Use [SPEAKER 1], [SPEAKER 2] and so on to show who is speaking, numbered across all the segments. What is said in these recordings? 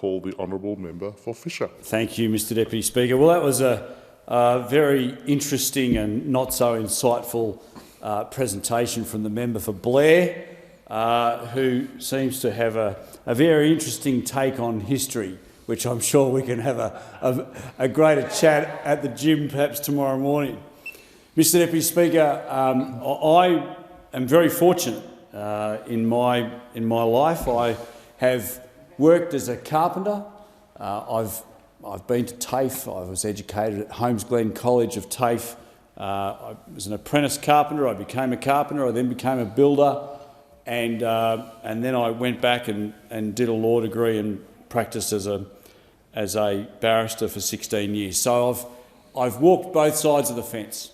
[SPEAKER 1] call the honourable member for Fisher.
[SPEAKER 2] Thank you, Mr Deputy Speaker. Well, that was a very interesting and not so insightful presentation from the member for Blair, who seems to have a very interesting take on history, which I'm sure we can have a greater chat at the gym perhaps tomorrow morning. Mr Deputy Speaker, I am very fortunate in my life. I have worked as a carpenter. I've been to TAFE. I was educated at Holmes Glen College of TAFE. I was an apprentice carpenter. I became a carpenter. I then became a builder, and then I went back and did a law degree and practiced as a barrister for 16 years. So I've walked both sides of the fence.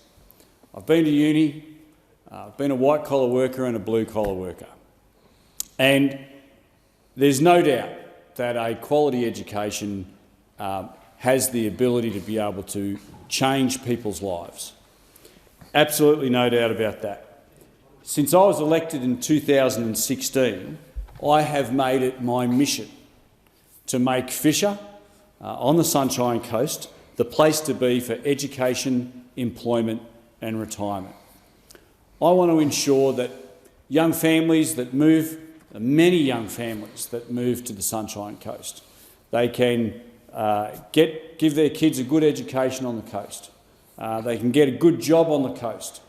[SPEAKER 2] I've been to uni. I've been a white-collar worker and a blue-collar worker. And there's no doubt that a quality education has the ability to be able to change people's lives. Absolutely no doubt about that. Since I was elected in 2016, I have made it my mission to make Fisher, on the Sunshine Coast, the place to be for education, employment and retirement. I want to ensure that young families that move, many young families that move to the Sunshine Coast, they can give their kids a good education on the coast. They can get a good job on the coast,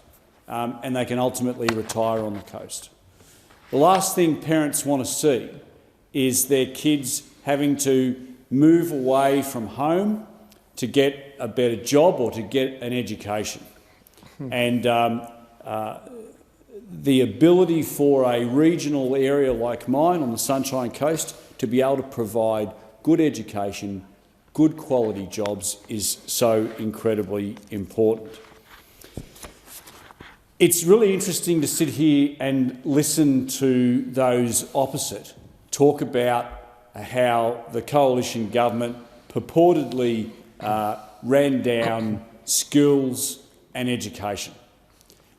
[SPEAKER 2] and they can ultimately retire on the coast. The last thing parents want to see is their kids having to move away from home to get a better job or to get an education. And the ability for a regional area like mine on the Sunshine Coast to be able to provide good education, good quality jobs is so incredibly important. It's really interesting to sit here and listen to those opposite talk about how the coalition government purportedly ran down skills and education,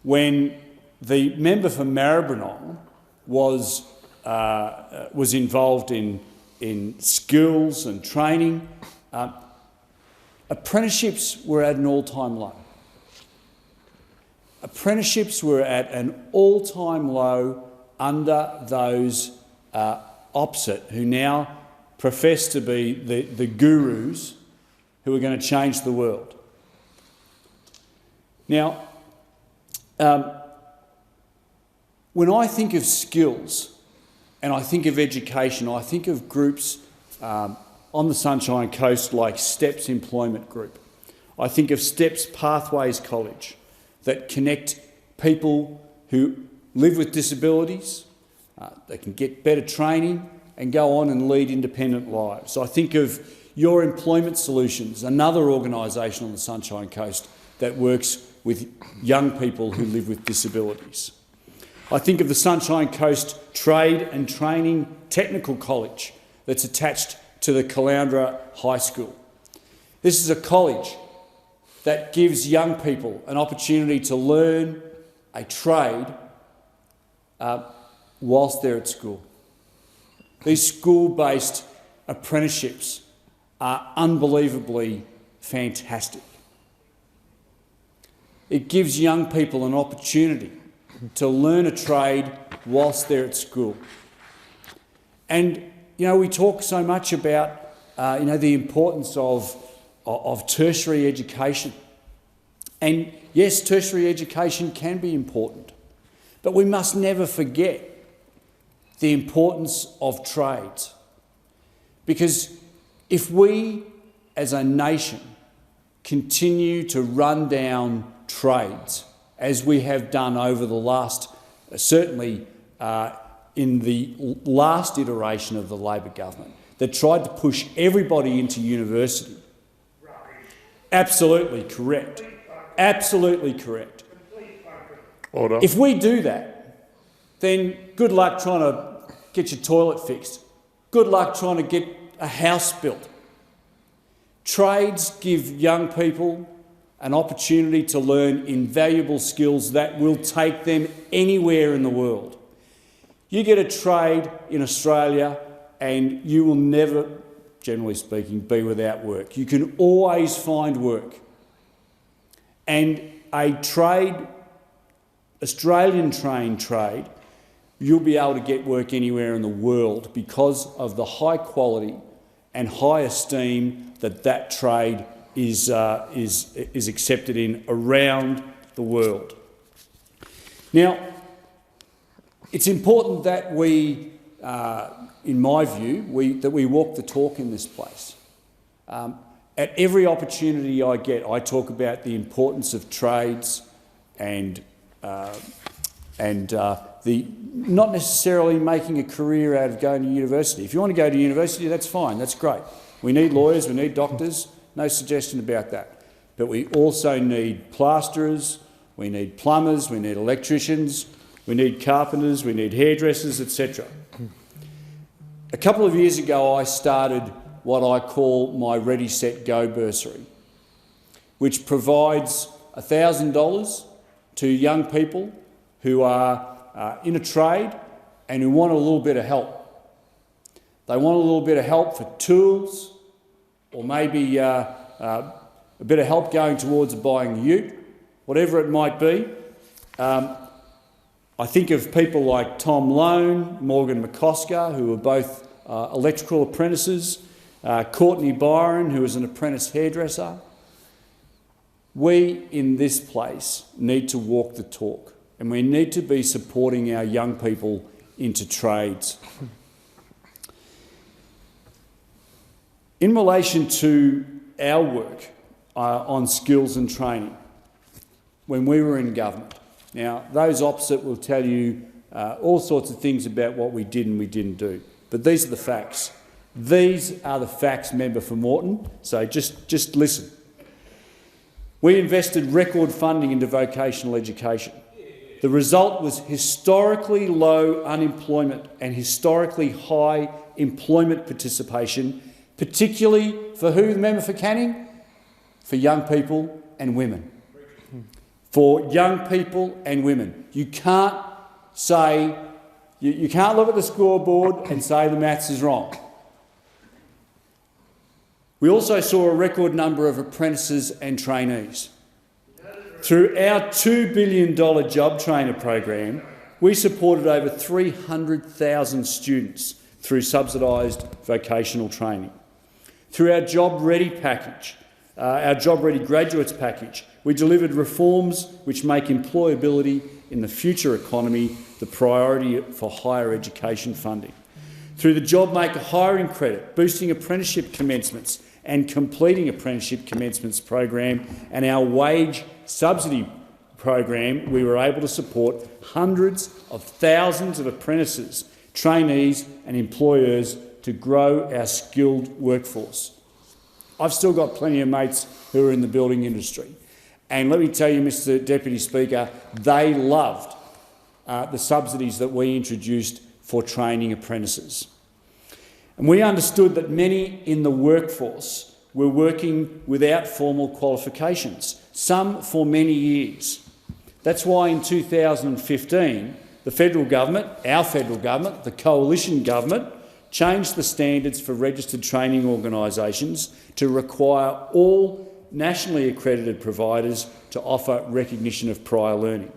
[SPEAKER 2] when the member for Maribyrnong was involved in skills and training. Apprenticeships were at an all-time low. Apprenticeships were at an all-time low under those opposite, who now profess to be the gurus who are going to change the world. Now, when I think of skills and I think of education, I think of groups on the Sunshine Coast like STEPS Employment Group. I think of STEPS Pathways College that connect people who live with disabilities. They can get better training and go on and lead independent lives. I think of Your Employment Solutions, another organisation on the Sunshine Coast that works with young people who live with disabilities. I think of the Sunshine Coast Trade and Training Technical College that's attached to the Caloundra High School. This is a college that gives young people an opportunity to learn a trade whilst they're at school. These school-based apprenticeships are unbelievably fantastic. It gives young people an opportunity to learn a trade whilst they're at school. And, you know, we talk so much about, the importance of tertiary education. And yes, tertiary education can be important, but we must never forget the importance of trades. Because if we as a nation continue to run down trades, as we have done over the last, certainly in the last iteration of the Labor government, that tried to push everybody into university. Absolutely correct. Absolutely correct.
[SPEAKER 1] Order.
[SPEAKER 2] If we do that, then good luck trying to get your toilet fixed. Good luck trying to get a house built. Trades give young people an opportunity to learn invaluable skills that will take them anywhere in the world. You get a trade in Australia and you will never generally speaking, be without work. You can always find work. And a trade, Australian-trained trade, you'll be able to get work anywhere in the world because of the high quality and high esteem that trade is accepted in around the world. Now, it's important that we, in my view, that we walk the talk in this place. At every opportunity I get, I talk about the importance of trades and not necessarily making a career out of going to university. If you want to go to university, that's fine, that's great. We need lawyers, we need doctors, no suggestion about that. But we also need plasterers, we need plumbers, we need electricians, we need carpenters, we need hairdressers, etc. A couple of years ago, I started what I call my Ready, Set, Go bursary, which provides $1,000 to young people who are in a trade and who want a little bit of help. They want a little bit of help for tools, or maybe a bit of help going towards buying a ute, whatever it might be. I think of people like Tom Lone, Morgan McCosker, who are both electrical apprentices, Courtney Byron, who is an apprentice hairdresser. We in this place need to walk the talk, and we need to be supporting our young people into trades. In relation to our work on skills and training, when we were in government, now those opposite will tell you all sorts of things about what we did and we didn't do, but these are the facts. These are the facts, member for Moreton, so just listen. We invested record funding into vocational education. The result was historically low unemployment and historically high employment participation, particularly for who, the member for Canning? For young people and women. For young people and women. You can't say, you can't look at the scoreboard and say the maths is wrong. We also saw a record number of apprentices and trainees. Through our $2 billion job trainer program, we supported over 300,000 students through subsidised vocational training. Through our Job Ready package, our Job Ready graduates package, we delivered reforms which make employability in the future economy the priority for higher education funding. Through the JobMaker hiring credit, boosting apprenticeship commencements and completing apprenticeship commencements program, and our wage subsidy program, we were able to support hundreds of thousands of apprentices, trainees and employers to grow our skilled workforce. I've still got plenty of mates who are in the building industry, and let me tell you, Mr Deputy Speaker, they loved the subsidies that we introduced for training apprentices. And we understood that many in the workforce were working without formal qualifications, some for many years. That's why in 2015, the federal government, our federal government, the coalition government, changed the standards for registered training organisations to require all nationally accredited providers to offer recognition of prior learning.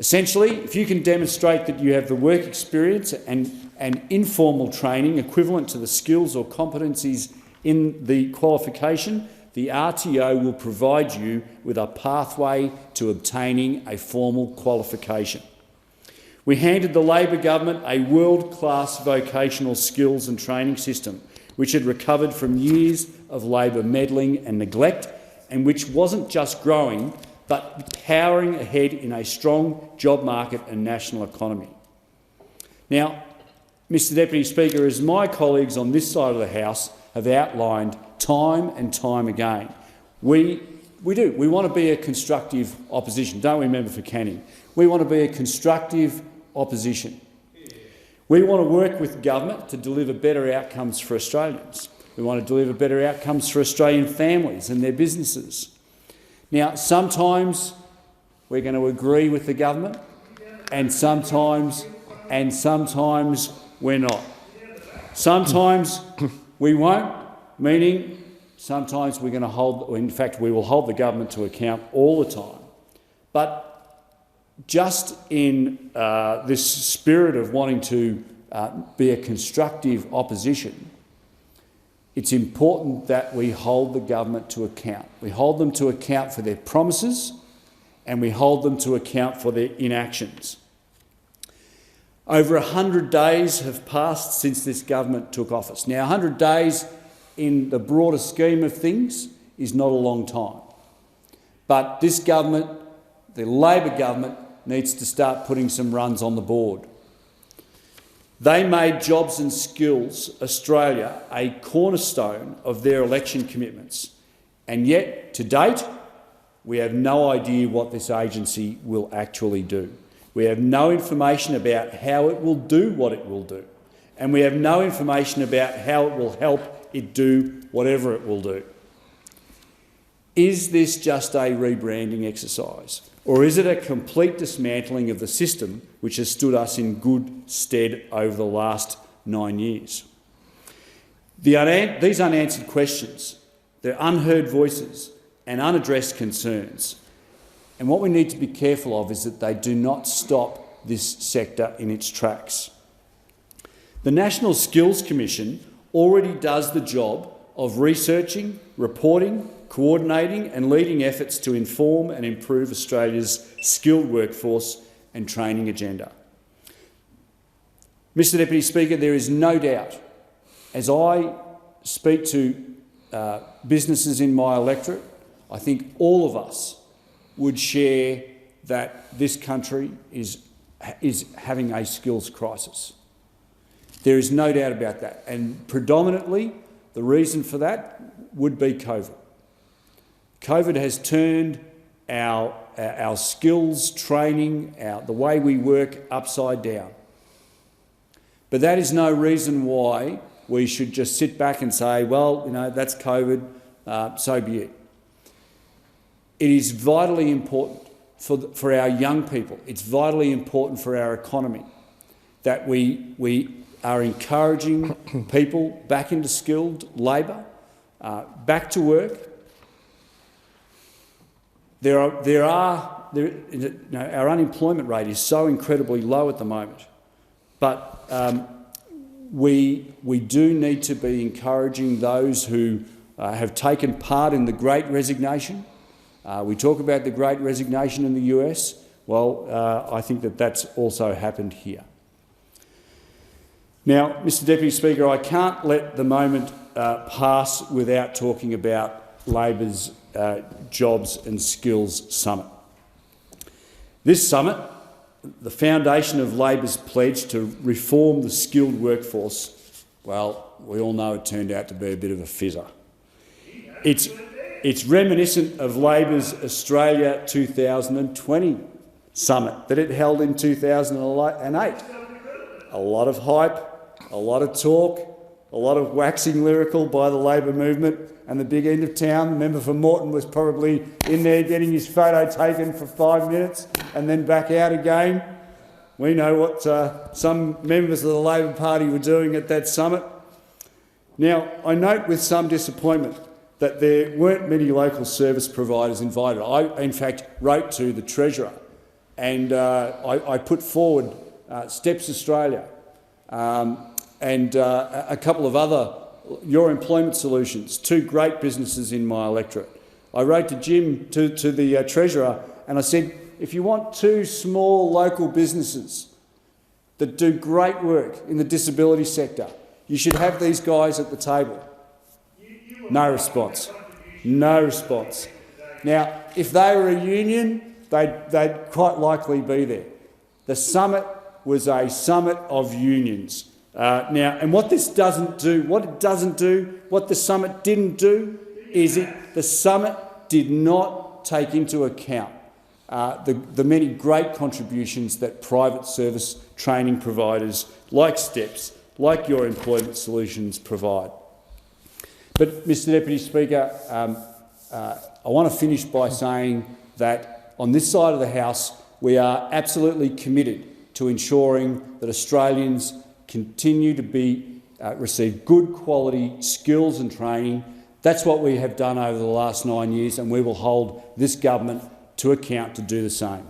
[SPEAKER 2] Essentially, if you can demonstrate that you have the work experience and informal training equivalent to the skills or competencies in the qualification, the RTO will provide you with a pathway to obtaining a formal qualification. We handed the Labor government a world-class vocational skills and training system, which had recovered from years of Labor meddling and neglect, and which wasn't just growing, but powering ahead in a strong job market and national economy. Now, Mr Deputy Speaker, as my colleagues on this side of the House have outlined time and time again, we want to be a constructive opposition, don't we, member for Canning? We want to be a constructive opposition. We want to work with government to deliver better outcomes for Australians. We want to deliver better outcomes for Australian families and their businesses. Now, sometimes we're going to agree with the government, and sometimes we're not. Sometimes We won't, meaning sometimes we're going to hold, or in fact we will hold the government to account all the time. But just in this spirit of wanting to be a constructive opposition, it's important that we hold the government to account. We hold them to account for their promises and we hold them to account for their inactions. Over 100 days have passed since this government took office. Now, 100 days in the broader scheme of things is not a long time. But this government, the Labor government, needs to start putting some runs on the board. They made Jobs and Skills Australia a cornerstone of their election commitments. And yet, to date, we have no idea what this agency will actually do. We have no information about how it will do what it will do. And we have no information about how it will help it do whatever it will do. Is this just a rebranding exercise? Or is it a complete dismantling of the system which has stood us in good stead over the last 9 years? These unanswered questions, they're unheard voices and unaddressed concerns. And what we need to be careful of is that they do not stop this sector in its tracks. The National Skills Commission already does the job of researching, reporting, coordinating and leading efforts to inform and improve Australia's skilled workforce and training agenda. Mr Deputy Speaker, there is no doubt, as I speak to businesses in my electorate, I think all of us would share that this country is having a skills crisis. There is no doubt about that, and predominantly the reason for that would be COVID. COVID has turned our skills training, the way we work, upside down. But that is no reason why we should just sit back and say, well, you know, that's COVID, so be it. It is vitally important for our young people. It's vitally important for our economy that we are encouraging people back into skilled labour, back to work. Our unemployment rate is so incredibly low at the moment, but we do need to be encouraging those who have taken part in the Great Resignation. We talk about the Great Resignation in the US. Well, I think that that's also happened here. Now, Mr Deputy Speaker, I can't let the moment pass without talking about Labor's Jobs and Skills Summit. This summit, the foundation of Labor's pledge to reform the skilled workforce, well, we all know it turned out to be a bit of a fizzer. It's reminiscent of Labor's Australia 2020 summit that it held in 2008. A lot of hype, a lot of talk, a lot of waxing lyrical by the Labor movement, and the big end of town, the member for Moreton, was probably in there getting his photo taken for 5 minutes and then back out again. We know what some members of the Labor Party were doing at that summit. Now, I note with some disappointment that there weren't many local service providers invited. I, in fact, wrote to the Treasurer and I put forward Steps Australia and a couple of other Your Employment Solutions, two great businesses in my electorate. I wrote to Jim, to the Treasurer, and I said, if you want two small local businesses that do great work in the disability sector, you should have these guys at the table. No response. No response. Now, if they were a union, they'd quite likely be there. The summit was a summit of unions. Now, and what this doesn't do, what the summit didn't do, is the summit did not take into account the many great contributions that private service training providers like STEPS, like Your Employment Solutions provide. But, Mr Deputy Speaker, I want to finish by saying that on this side of the House we are absolutely committed to ensuring that Australians continue to be receive good quality skills and training. That's what we have done over the last 9 years, and we will hold this government to account to do the same.